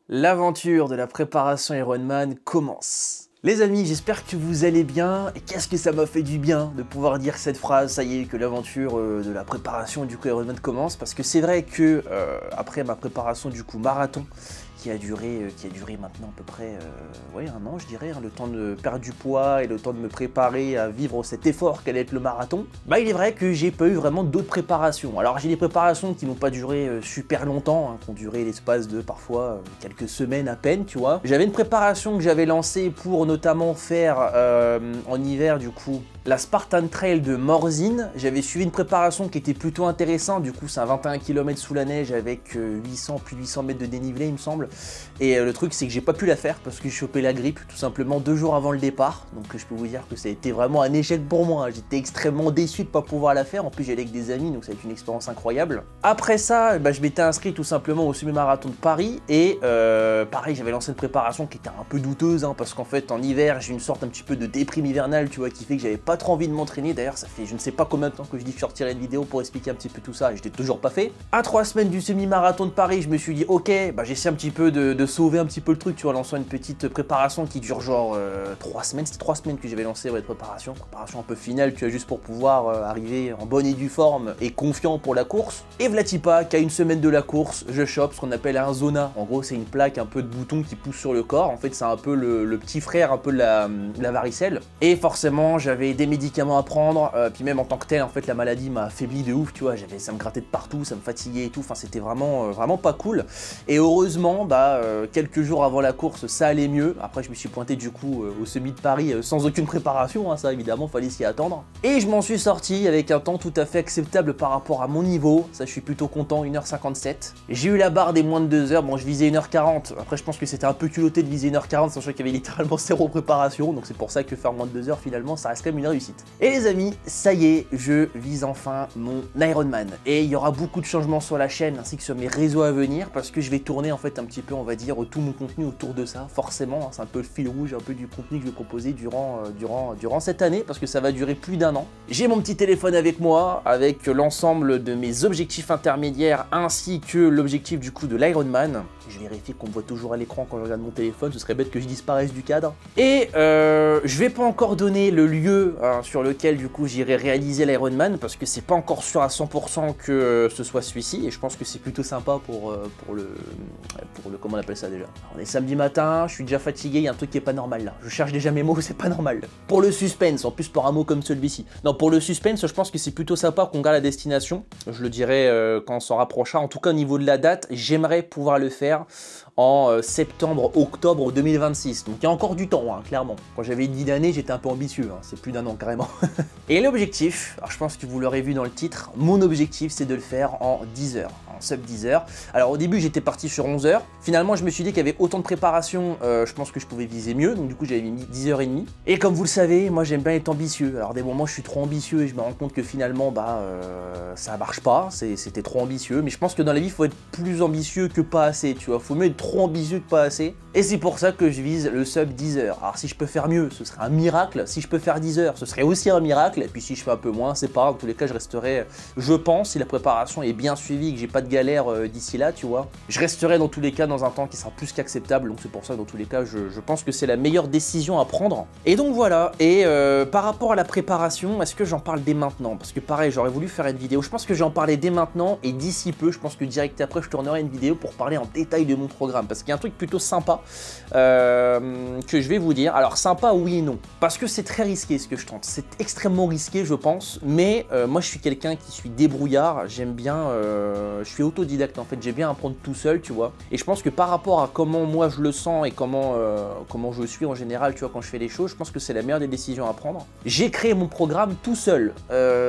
L'aventure de la préparation Ironman commence. Les amis, j'espère que vous allez bien, et qu'est-ce que ça m'a fait du bien de pouvoir dire cette phrase, ça y est, que l'aventure de la préparation du coup Ironman commence, parce que c'est vrai que après ma préparation du coup marathon, qui a duré maintenant à peu près ouais, un an je dirais, hein, le temps de perdre du poids et le temps de me préparer à vivre cet effort qu'allait être le marathon, bah il est vrai que j'ai pas eu vraiment d'autres préparations. Alors j'ai des préparations qui n'ont pas duré super longtemps, hein, qui ont duré l'espace de parfois quelques semaines à peine, tu vois. J'avais une préparation que j'avais lancée pour notamment faire en hiver du coup la Spartan Trail de Morzine. J'avais suivi une préparation qui était plutôt intéressante, du coup c'est un 21 km sous la neige avec 800 puis 800 mètres de dénivelé il me semble. Et le truc c'est que j'ai pas pu la faire parce que j'ai chopé la grippe tout simplement 2 jours avant le départ. Donc je peux vous dire que ça a été vraiment un échec pour moi. J'étais extrêmement déçu de pas pouvoir la faire. En plus j'allais avec des amis donc ça a été une expérience incroyable. Après ça, bah, je m'étais inscrit tout simplement au semi-marathon de Paris. Et pareil, j'avais lancé une préparation qui était un peu douteuse hein, parce qu'en fait en hiver j'ai une sorte un petit peu de déprime hivernale, tu vois, qui fait que j'avais pas trop envie de m'entraîner. D'ailleurs ça fait je ne sais pas combien de temps que je dis que je sortirai une vidéo pour expliquer un petit peu tout ça et je l'ai toujours pas fait. À 3 semaines du semi-marathon de Paris, je me suis dit ok, bah j'essaie un petit peu de sauver un petit peu le truc, tu vois, en lançant une petite préparation qui dure genre 3 semaines, c'était 3 semaines que j'avais lancé ouais, de préparation un peu finale, tu vois, juste pour pouvoir arriver en bonne et due forme et confiant pour la course. Et Vlatipa, qu'à une semaine de la course, je chope ce qu'on appelle un zona. En gros c'est une plaque un peu de bouton qui pousse sur le corps, en fait c'est un peu le petit frère un peu de la varicelle. Et forcément j'avais des médicaments à prendre, puis même en tant que tel en fait la maladie m'a affaibli de ouf, tu vois, ça me grattait de partout, ça me fatiguait et tout, enfin c'était vraiment pas cool. Et heureusement, bah quelques jours avant la course, ça allait mieux. Après, je me suis pointé du coup au semi de Paris sans aucune préparation, hein, ça évidemment, fallait s'y attendre. Et je m'en suis sorti avec un temps tout à fait acceptable par rapport à mon niveau. Ça, je suis plutôt content, 1h57. J'ai eu la barre des moins de 2 heures. Bon, je visais 1h40. Après, je pense que c'était un peu culotté de viser 1h40, sachant qu'il y avait littéralement 0 préparation. Donc, c'est pour ça que faire moins de 2 heures, finalement, ça reste quand même une réussite. Et les amis, ça y est, je vise enfin mon Ironman. Et il y aura beaucoup de changements sur la chaîne ainsi que sur mes réseaux à venir parce que je vais tourner en fait un petit peu, on va dire, tout mon contenu autour de ça, forcément, hein, c'est un peu le fil rouge, un peu du contenu que je vais proposer durant cette année, parce que ça va durer plus d'1 an. J'ai mon petit téléphone avec moi, avec l'ensemble de mes objectifs intermédiaires, ainsi que l'objectif du coup de l'Ironman. Je vérifie qu'on me voit toujours à l'écran quand je regarde mon téléphone, ce serait bête que je disparaisse du cadre. Et je vais pas encore donner le lieu hein, sur lequel du coup j'irai réaliser l'Ironman, parce que c'est pas encore sûr à 100% que ce soit celui-ci, et je pense que c'est plutôt sympa pour le comment on appelle ça déjà. Alors, on est samedi matin, je suis déjà fatigué, il y a un truc qui est pas normal là. Je cherche déjà mes mots, c'est pas normal. Pour le suspense, en plus pour un mot comme celui-ci. Non, pour le suspense, je pense que c'est plutôt sympa qu'on garde la destination. Je le dirai quand on s'en rapprochera. En tout cas, au niveau de la date, j'aimerais pouvoir le faire en septembre-octobre 2026. Donc il y a encore du temps, hein, clairement. Quand j'avais une vie d'année, j'étais un peu ambitieux. Hein. C'est plus d'1 an carrément. Et l'objectif, alors je pense que vous l'aurez vu dans le titre, mon objectif c'est de le faire en 10 heures. En sub 10 heures. Alors au début j'étais parti sur 11 heures. Finalement je me suis dit qu'il y avait autant de préparation, je pense que je pouvais viser mieux. Donc du coup j'avais mis 10h30. Et comme vous le savez, moi j'aime bien être ambitieux. Alors des moments je suis trop ambitieux et je me rends compte que finalement bah ça marche pas. C'était trop ambitieux. Mais je pense que dans la vie il faut être plus ambitieux que pas assez. Tu vois, faut mieux être trop ambitieux que pas assez. Et c'est pour ça que je vise le sub 10 heures. Alors si je peux faire mieux, ce serait un miracle. Si je peux faire 10 heures, ce serait aussi un miracle. Et puis si je fais un peu moins, c'est pas grave. Dans tous les cas, je resterai, je pense, si la préparation est bien suivie, que j'ai pas de galère d'ici là, tu vois, je resterai dans tous les cas dans un temps qui sera plus qu'acceptable. Donc c'est pour ça que dans tous les cas, je pense que c'est la meilleure décision à prendre. Et donc voilà. Et par rapport à la préparation, est-ce que j'en parle dès maintenant? Parce que pareil, j'aurais voulu faire une vidéo. Je pense que j'en parlais dès maintenant. Et d'ici peu, je pense que direct après, je tournerai une vidéo pour parler en détail de mon programme. Parce qu'il y a un truc plutôt sympa que je vais vous dire. Alors sympa oui et non, parce que c'est très risqué ce que je tente, c'est extrêmement risqué je pense, mais moi je suis quelqu'un qui suis débrouillard, j'aime bien, je suis autodidacte en fait, j'aime bien apprendre tout seul tu vois, et je pense que par rapport à comment moi je le sens et comment je suis en général tu vois quand je fais les choses, je pense que c'est la meilleure des décisions à prendre. J'ai créé mon programme tout seul,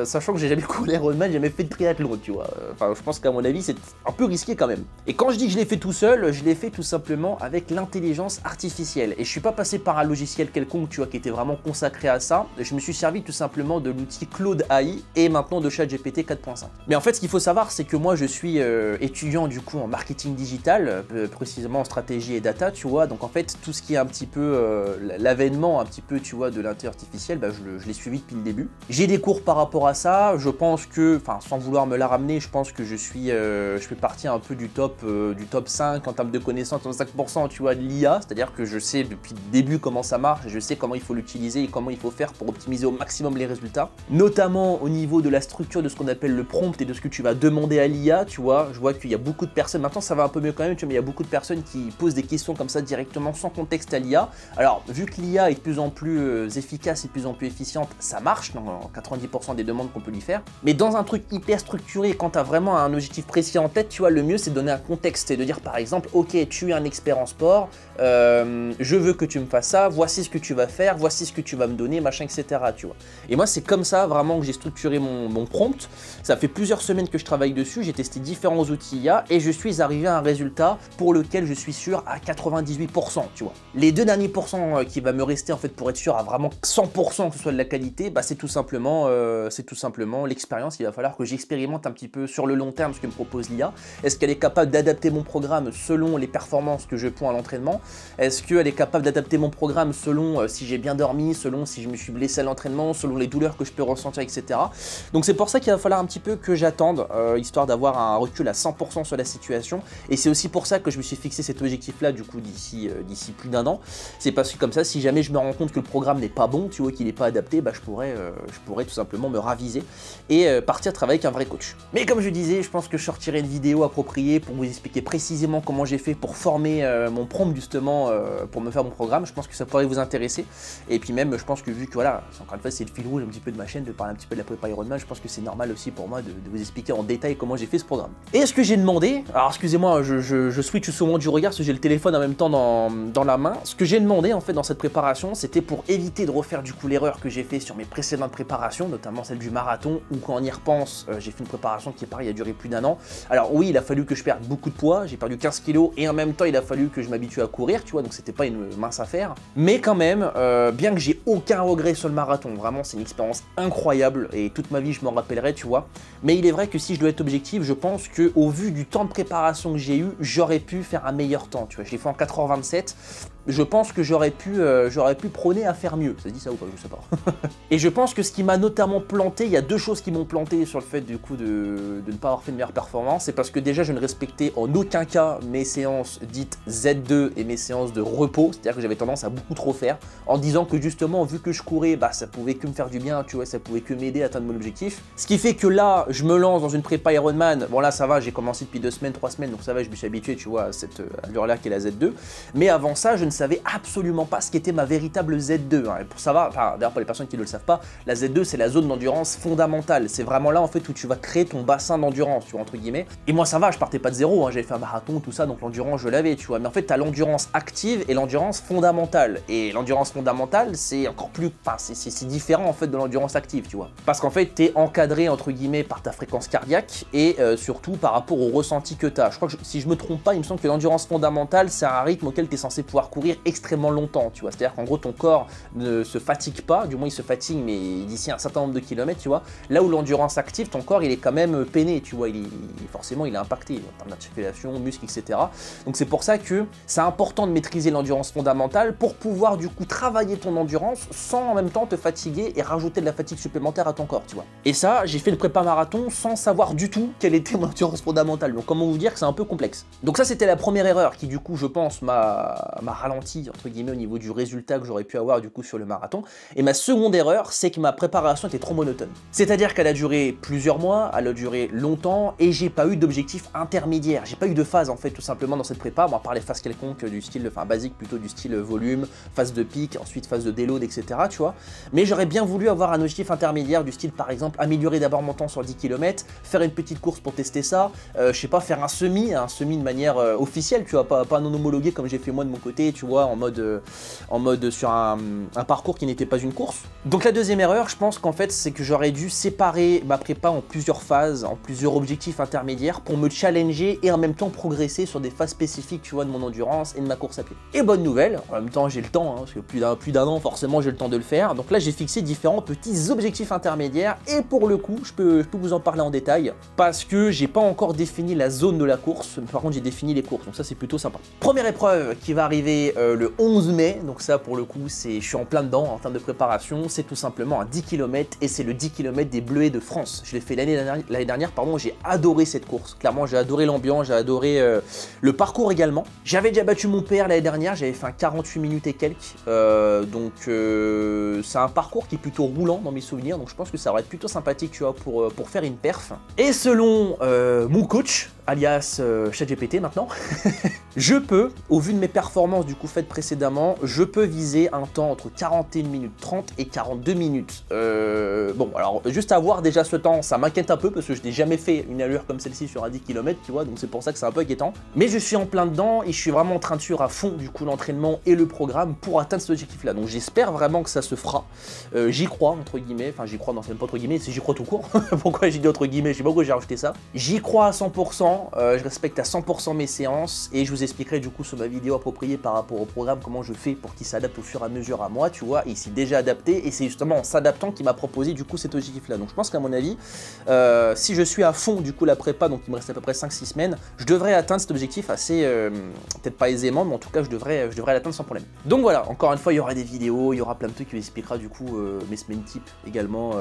sachant que j'ai jamais couru l'Ironman, j'ai jamais fait de triathlon tu vois, enfin je pense qu'à mon avis c'est un peu risqué quand même. Et quand je dis que je l'ai fait tout seul, je l'ai fait tout simplement avec l'intelligence artificielle. Et je suis pas passé par un logiciel quelconque, tu vois, qui était vraiment consacré à ça. Je me suis servi tout simplement de l'outil Claude AI et maintenant de ChatGPT 4.5. Mais en fait, ce qu'il faut savoir, c'est que moi, je suis suis étudiant du coup en marketing digital, précisément en stratégie et data, tu vois. Donc en fait, tout ce qui est un petit peu l'avènement un petit peu, tu vois, de l'intelligence artificielle, bah, je l'ai suivi depuis le début. J'ai des cours par rapport à ça. Je pense que, enfin, sans vouloir me la ramener, je pense que je fais partie un peu du top 5 en termes de connaissances, 5%, tu vois, de l'IA. C'est-à-dire que je sais depuis le début comment ça marche, et je sais comment il faut l'utiliser et comment il faut faire pour optimiser au maximum les résultats. Notamment au niveau de la structure de ce qu'on appelle le prompt et de ce que tu vas demander à l'IA, tu vois. Je vois qu'il y a beaucoup de personnes, maintenant ça va un peu mieux quand même, tu vois, mais il y a beaucoup de personnes qui posent des questions comme ça directement sans contexte à l'IA. Alors, vu que l'IA est de plus en plus efficace et de plus en plus efficiente, ça marche dans 90% des demandes qu'on peut lui faire. Mais dans un truc hyper structuré, quand tu as vraiment un objectif précis en tête, tu vois, le mieux c'est de donner un contexte et de dire par exemple, ok, tu es un expert en sport, je veux que tu me fasses ça, voici ce que tu vas faire, voici ce que tu vas me donner, machin, etc. Tu vois. Et moi, c'est comme ça vraiment que j'ai structuré mon prompt. Ça fait plusieurs semaines que je travaille dessus, j'ai testé différents outils IA et je suis arrivé à un résultat pour lequel je suis sûr à 98%, tu vois. Les deux derniers pourcents qui va me rester en fait pour être sûr à vraiment 100% que ce soit de la qualité, bah, c'est tout simplement l'expérience. Il va falloir que j'expérimente un petit peu sur le long terme ce que me propose l'IA. Est-ce qu'elle est capable d'adapter mon programme selon les performances que je prends à l'entraînement? Est-ce qu'elle est capable d'adapter mon programme selon si j'ai bien dormi, selon si je me suis blessé à l'entraînement, selon les douleurs que je peux ressentir, etc. Donc c'est pour ça qu'il va falloir un petit peu que j'attende, histoire d'avoir un recul à 100% sur la situation. Et c'est aussi pour ça que je me suis fixé cet objectif-là, du coup, d'ici plus d'un an. C'est parce que comme ça, si jamais je me rends compte que le programme n'est pas bon, tu vois, qu'il n'est pas adapté, bah, je pourrais tout simplement me raviser et partir travailler avec un vrai coach. Mais comme je disais, je pense que je sortirai une vidéo appropriée pour vous expliquer précisément comment j'ai fait pour former mon prompt, justement, pour me faire mon programme. Je pense que ça pourrait vous intéresser. Et puis même, je pense que vu que voilà, encore une fois, c'est le fil rouge un petit peu de ma chaîne, de parler un petit peu de la prépa Ironman, je pense que c'est normal aussi pour moi de vous expliquer en détail comment j'ai fait ce programme. Et ce que j'ai demandé, alors excusez-moi, je switch souvent du regard parce que j'ai le téléphone en même temps dans la main. Ce que j'ai demandé en fait dans cette préparation, c'était pour éviter de refaire du coup l'erreur que j'ai fait sur mes précédentes préparations, notamment celle du marathon, où quand on y repense, j'ai fait une préparation qui est pareil, a duré plus d'un an. Alors oui, il a fallu que je perde beaucoup de poids, j'ai perdu 15 kilos et en même temps il a fallu que je m'habitue à courir, tu vois, donc c'était pas une mince affaire. Mais quand même, bien que j'ai aucun regret sur le marathon, vraiment c'est une expérience incroyable et toute ma vie je m'en rappellerai, tu vois. Mais il est vrai que si je dois être objectif, je pense que au vu du temps de préparation que j'ai eu, j'aurais pu faire un meilleur temps, tu vois. Je l'ai fait en 4h27. Je pense que j'aurais pu prôner à faire mieux. Ça se dit ça ou pas? Je sais pas. Et je pense que ce qui m'a notamment planté, il y a deux choses qui m'ont planté sur le fait du coup de ne pas avoir fait de meilleure performance. C'est parce que déjà je ne respectais en aucun cas mes séances dites Z2 et mes séances de repos. C'est-à-dire que j'avais tendance à beaucoup trop faire en disant que justement vu que je courais, bah ça pouvait que me faire du bien, tu vois, ça pouvait que m'aider à atteindre mon objectif. Ce qui fait que là, je me lance dans une prépa Ironman. Bon là ça va, j'ai commencé depuis 2 semaines, 3 semaines, donc ça va, je me suis habitué, tu vois, à cette allure-là qui est la Z2. Mais avant ça, je ne savais absolument pas ce qu'était ma véritable Z2. Hein. Et pour savoir, enfin, d'ailleurs pour les personnes qui ne le savent pas, la Z2 c'est la zone d'endurance fondamentale. C'est vraiment là en fait où tu vas créer ton bassin d'endurance, tu vois, entre guillemets. Et moi ça va, je partais pas de zéro, hein. J'avais fait un marathon, tout ça, donc l'endurance je l'avais, tu vois. Mais en fait tu as l'endurance active et l'endurance fondamentale. Et l'endurance fondamentale c'est encore plus, enfin c'est différent en fait de l'endurance active, tu vois. Parce qu'en fait tu es encadré entre guillemets par ta fréquence cardiaque et surtout par rapport au ressenti que tu as. Je crois que si je me trompe pas, il me semble que l'endurance fondamentale c'est un rythme auquel tu es censé pouvoir courir extrêmement longtemps, tu vois. C'est-à-dire qu'en gros ton corps ne se fatigue pas, du moins il se fatigue mais d'ici un certain nombre de kilomètres, tu vois. Là où l'endurance active, ton corps il est quand même peiné, tu vois, forcément il est impacté en termes d'articulation, muscles, etc. Donc c'est pour ça que c'est important de maîtriser l'endurance fondamentale pour pouvoir du coup travailler ton endurance sans en même temps te fatiguer et rajouter de la fatigue supplémentaire à ton corps, tu vois. Et ça, j'ai fait le prépa marathon sans savoir du tout quelle était mon endurance fondamentale. Donc comment vous dire que c'est un peu complexe. Donc ça c'était la première erreur qui du coup je pense m'a ralenti entre guillemets au niveau du résultat que j'aurais pu avoir du coup sur le marathon. Et ma seconde erreur, c'est que ma préparation était trop monotone. C'est-à-dire qu'elle a duré plusieurs mois, elle a duré longtemps et j'ai pas eu d'objectif intermédiaire. J'ai pas eu de phase en fait tout simplement dans cette prépa, bon, à part les phases quelconques du style, enfin basique plutôt du style volume, phase de pic, ensuite phase de déload, etc. tu vois. Mais j'aurais bien voulu avoir un objectif intermédiaire du style par exemple améliorer d'abord mon temps sur 10 km, faire une petite course pour tester ça, je sais pas, faire un semi de manière officielle, tu vois, pas non homologué comme j'ai fait moi de mon côté, tu vois, en mode sur un parcours qui n'était pas une course. Donc la deuxième erreur, je pense qu'en fait, c'est que j'aurais dû séparer ma prépa en plusieurs phases, en plusieurs objectifs intermédiaires pour me challenger et en même temps progresser sur des phases spécifiques, tu vois, de mon endurance et de ma course à pied. Et bonne nouvelle, en même temps j'ai le temps, hein, parce que plus d'un an, forcément j'ai le temps de le faire. Donc là j'ai fixé différents petits objectifs intermédiaires et pour le coup, je peux vous en parler en détail parce que j'ai pas encore défini la zone de la course, par contre j'ai défini les courses, donc ça c'est plutôt sympa. Première épreuve qui va arriver le 11 mai, donc ça pour le coup je suis en plein dedans en termes de préparation, c'est tout simplement un 10 km et c'est le 10 km des Bleuets de France. Je l'ai fait l'année dernière, pardon, j'ai adoré cette course, clairement j'ai adoré l'ambiance, j'ai adoré le parcours également. J'avais déjà battu mon père l'année dernière, j'avais fait un 48 minutes et quelques, donc c'est un parcours qui est plutôt roulant dans mes souvenirs, donc je pense que ça va être plutôt sympathique, tu vois, pour faire une perf. Et selon mon coach, alias ChatGPT maintenant, je peux, au vu de mes performances du coup faites précédemment, je peux viser un temps entre 41 minutes 30 et 42 minutes. Bon, alors juste à voir déjà ce temps, ça m'inquiète un peu parce que je n'ai jamais fait une allure comme celle-ci sur un 10 km, tu vois, donc c'est pour ça que c'est un peu inquiétant. Mais je suis en plein dedans et je suis vraiment en train de suivre à fond du coup l'entraînement et le programme pour atteindre cet objectif-là. Donc j'espère vraiment que ça se fera. J'y crois, entre guillemets, enfin j'y crois, non c'est même pas entre guillemets, c'est j'y crois tout court. Pourquoi j'ai dit entre guillemets, je sais pas pourquoi j'ai rajouté ça. J'y crois à 100%, je respecte à 100% mes séances et je vous expliquerai du coup sur ma vidéo appropriée par rapport au programme comment je fais pour qu'il s'adapte au fur et à mesure à moi, tu vois, et il s'est déjà adapté et c'est justement en s'adaptant qu'il m'a proposé du coup cet objectif-là. Donc je pense qu'à mon avis, si je suis à fond du coup la prépa, donc il me reste à peu près 5-6 semaines, je devrais atteindre cet objectif assez, peut-être pas aisément, mais en tout cas je devrais l'atteindre sans problème. Donc voilà, encore une fois il y aura des vidéos, il y aura plein de trucs qui vous expliquera du coup mes semaines type également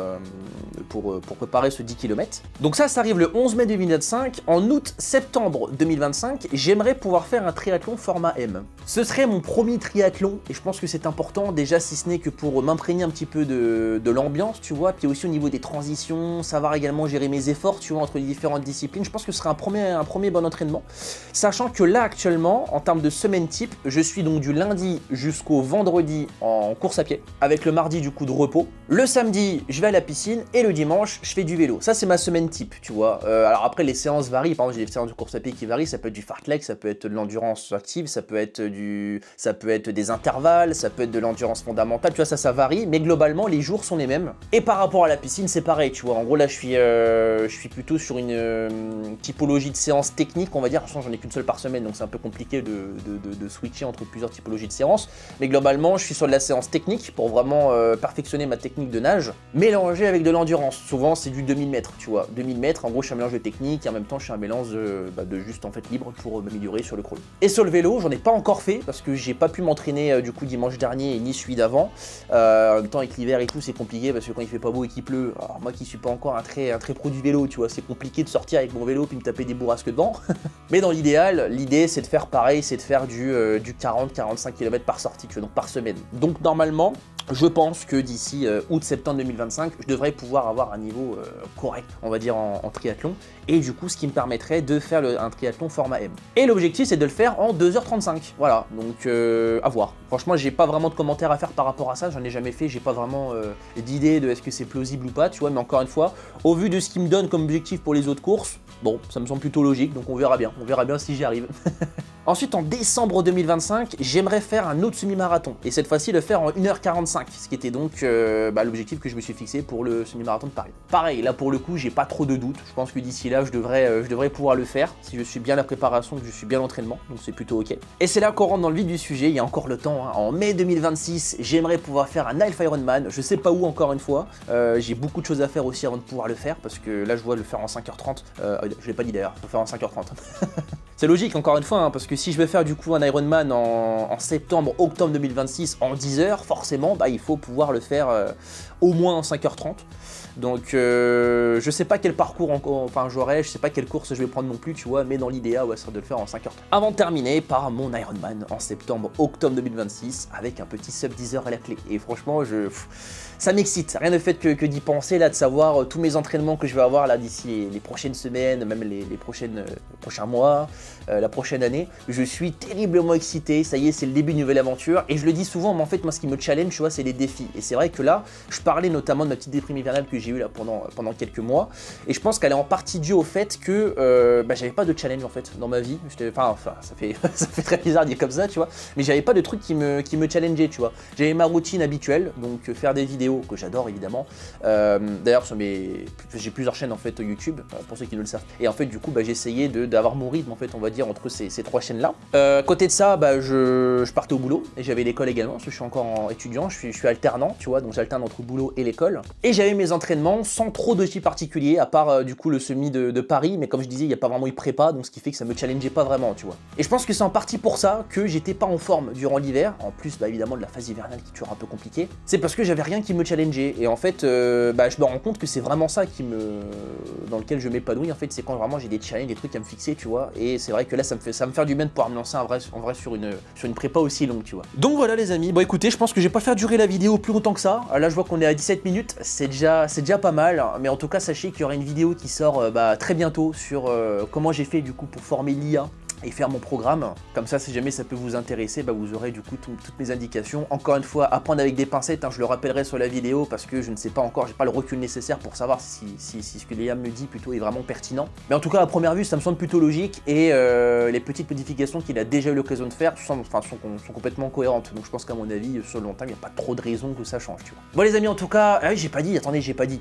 pour préparer ce 10 km. Donc ça arrive le 11 mai 2025. En août-septembre 2025, j'aimerais pouvoir faire un triathlon format M. Ce serait mon premier triathlon et je pense que c'est important déjà si ce n'est que pour m'imprégner un petit peu de l'ambiance, tu vois, puis aussi au niveau des transitions, savoir également gérer mes efforts, tu vois, entre les différentes disciplines. Je pense que ce serait un premier bon entraînement. Sachant que là actuellement, en termes de semaine type, je suis donc du lundi jusqu'au vendredi en course à pied, avec le mardi du coup de repos. Le samedi, je vais à la piscine et le dimanche, je fais du vélo. Ça, c'est ma semaine type, tu vois. Alors après, les séances varient. Par exemple, j'ai des séances de course à pied qui varient. Ça peut être du fartlek, ça peut être de l'endurance active, ça peut être des intervalles, ça peut être de l'endurance fondamentale. Tu vois, ça varie. Mais globalement, les jours sont les mêmes. Et par rapport à la piscine, c'est pareil, tu vois. En gros, là, je suis plutôt sur une typologie de séance technique, on va dire. J'en ai qu'une seule par semaine, donc c'est un peu compliqué de switcher entre plusieurs typologies de séances. Mais globalement, je suis sur de la séance technique pour vraiment perfectionner ma technique de nage, mélangée avec de l'endurance. Souvent, c'est du 2000 mètres, tu vois. 2000 mètres, en gros, je suis un mélange de technique et en même temps, je suis un mélange de juste en fait libre pour m'améliorer sur le crawl. Et sur le vélo, j'en ai pas encore fait parce que j'ai pas pu m'entraîner du coup dimanche dernier et ni celui d'avant. En même temps, avec l'hiver et tout, c'est compliqué parce que quand il fait pas beau et qu'il pleut, alors moi qui suis pas encore un très pro du vélo, tu vois, c'est compliqué de sortir avec mon vélo puis me taper des bourrasques devant. Mais dans l'idéal, l'idée c'est de faire pareil, c'est de faire du 40-45 km par sortie, tu vois, donc par semaine. Donc normalement, je pense que d'ici août-septembre 2025, je devrais pouvoir avoir un niveau correct, on va dire, en triathlon. Et du coup, ce qui me permettrait de faire un triathlon format M. Et l'objectif, c'est de le faire en 2h35. Voilà, donc à voir. Franchement, j'ai pas vraiment de commentaires à faire par rapport à ça. J'en ai jamais fait, j'ai pas vraiment d'idée de est-ce que c'est plausible ou pas, tu vois. Mais encore une fois, au vu de ce qu'il me donne comme objectif pour les autres courses, bon, ça me semble plutôt logique, donc on verra bien. On verra bien si j'y arrive. Ensuite, en décembre 2025, j'aimerais faire un autre semi-marathon. Et cette fois-ci, le faire en 1h45, ce qui était donc l'objectif que je me suis fixé pour le semi-marathon de Paris. Pareil, là pour le coup, j'ai pas trop de doutes. Je pense que d'ici là, je devrais pouvoir le faire, si je suis bien la préparation, que je suis bien l'entraînement, donc c'est plutôt ok. Et c'est là qu'on rentre dans le vif du sujet, il y a encore le temps, hein. En mai 2026, j'aimerais pouvoir faire un Half Ironman, je sais pas où encore une fois. J'ai beaucoup de choses à faire aussi avant de pouvoir le faire, parce que là je vois le faire en 5h30. Je l'ai pas dit d'ailleurs, faut faire en 5h30. C'est logique encore une fois, hein, parce que si je veux faire du coup un Ironman en septembre, octobre 2026 en 10 heures, forcément il faut pouvoir le faire au moins en 5h30. Donc je sais pas quel parcours j'aurai, je sais pas quelle course je vais prendre non plus, tu vois, mais dans l'idéal, ouais, ça serait de le faire en 5h30. Avant de terminer par mon Ironman en septembre, octobre 2026, avec un petit sub 10 heures à la clé. Et franchement, ça m'excite, rien de fait que d'y penser, là, de savoir tous mes entraînements que je vais avoir là d'ici les prochaines semaines, même les prochains mois, la prochaine année. Je suis terriblement excité, ça y est, c'est le début d'une nouvelle aventure. Et je le dis souvent, mais en fait, moi, ce qui me challenge, tu vois, c'est les défis. Et c'est vrai que là, je parlais notamment de ma petite déprime hivernale que j'ai eu là pendant quelques mois. Et je pense qu'elle est en partie due au fait que j'avais pas de challenge en fait dans ma vie. Enfin, ça fait très bizarre de dire comme ça, tu vois. Mais j'avais pas de truc qui me challengeait, tu vois. J'avais ma routine habituelle, donc faire des vidéos que j'adore évidemment. D'ailleurs, j'ai plusieurs chaînes en fait YouTube, pour ceux qui ne le savent. Et en fait, du coup, j'ai essayé d'avoir mon rythme en fait, on va dire, entre ces trois chaînes chaîne-là. À côté de ça, bah, je partais au boulot et j'avais l'école également, parce que je suis encore étudiant, je suis alternant, tu vois, donc j'alterne entre le boulot et l'école. Et j'avais mes entraînements sans trop de particulier, à part du coup le semi de Paris, mais comme je disais, il n'y a pas vraiment eu de prépa, donc ce qui fait que ça me challengeait pas vraiment, tu vois. Et je pense que c'est en partie pour ça que j'étais pas en forme durant l'hiver, en plus bah, évidemment de la phase hivernale qui est toujours un peu compliquée. C'est parce que j'avais rien qui me challengeait, et en fait, bah, je me rends compte que c'est vraiment ça dans lequel je m'épanouis, en fait, c'est quand vraiment j'ai des challenges, des trucs à me fixer, tu vois. Et c'est vrai que là, ça me fait du bien de pouvoir me lancer en vrai sur une prépa aussi longue, tu vois. Donc voilà les amis, bon écoutez, je pense que je vais pas faire durer la vidéo plus longtemps que ça. Là, je vois qu'on est à 17 minutes, c'est déjà pas mal, mais en tout cas, sachez qu'il y aura une vidéo qui sort très bientôt sur comment j'ai fait du coup pour former l'IA et faire mon programme. Comme ça, si jamais ça peut vous intéresser, bah, vous aurez du coup toutes mes indications. Encore une fois, à prendre avec des pincettes, hein, je le rappellerai sur la vidéo parce que je ne sais pas encore, j'ai pas le recul nécessaire pour savoir si ce que l'IA me dit plutôt est vraiment pertinent. Mais en tout cas, à première vue, ça me semble plutôt logique et les petites modifications qu'il a déjà eu l'occasion de faire sont complètement cohérentes. Donc je pense qu'à mon avis, sur le long terme, il n'y a pas trop de raison que ça change, tu vois. Bon les amis, en tout cas, ah oui, j'ai pas dit, attendez, j'ai pas dit.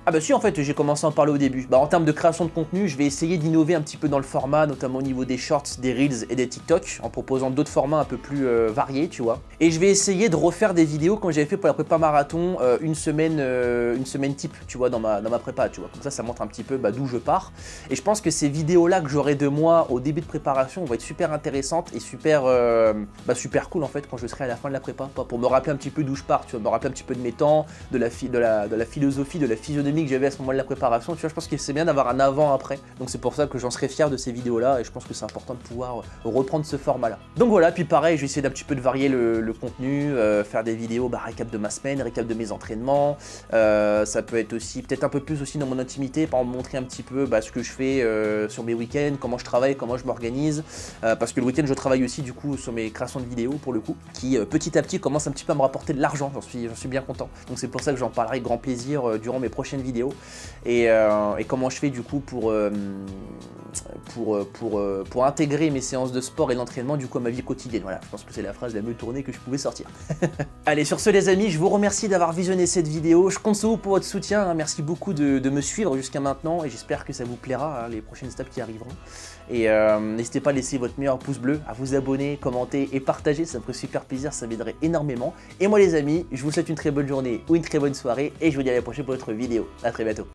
Ah bah si, en fait, j'ai commencé à en parler au début. Bah en termes de création de contenu, je vais essayer d'innover un petit peu dans le format, notamment au niveau des shorts, des reels et des TikTok, en proposant d'autres formats un peu plus variés, tu vois. Et je vais essayer de refaire des vidéos comme j'avais fait pour la prépa marathon, une semaine type, tu vois, dans ma prépa, tu vois. Comme ça montre un petit peu bah, d'où je pars. Et je pense que ces vidéos-là que j'aurai de moi au début de préparation vont être super intéressantes et super cool en fait quand je serai à la fin de la prépa, pour me rappeler un petit peu d'où je pars, tu vois, me rappeler un petit peu de mes temps, de la philosophie, de la physionomie que j'avais à ce moment de la préparation, tu vois. Je pense que c'est bien d'avoir un avant-après. Donc c'est pour ça que j'en serais fier de ces vidéos-là et je pense que c'est important de pouvoir reprendre ce format-là. Donc voilà, puis pareil, je vais essayer d'un petit peu de varier le contenu, faire des vidéos, bah, récap de ma semaine, récap de mes entraînements. Ça peut être aussi, peut-être un peu plus aussi dans mon intimité, par exemple montrer un petit peu bah, ce que je fais sur mes week-ends, comment je travaille, comment je m'organise. Parce que le week-end, je travaille aussi du coup sur mes créations de vidéos pour le coup, qui petit à petit commence un petit peu à me rapporter de l'argent, j'en suis bien content. Donc c'est pour ça que j'en parlerai avec grand plaisir durant mes prochaines vidéos. Et comment je fais du coup pour intégrer mes séances de sport et l'entraînement du coup à ma vie quotidienne. Voilà, je pense que c'est la phrase la mieux tournée que je pouvais sortir. Allez, sur ce les amis, je vous remercie d'avoir visionné cette vidéo. Je compte sur vous pour votre soutien, hein. Merci beaucoup de me suivre jusqu'à maintenant et j'espère que ça vous plaira, hein, les prochaines étapes qui arriveront. Et n'hésitez pas à laisser votre meilleur pouce bleu, à vous abonner, commenter et partager, ça me ferait super plaisir, ça m'aiderait énormément. Et moi les amis, je vous souhaite une très bonne journée ou une très bonne soirée et je vous dis à la prochaine pour une autre vidéo. À très bientôt.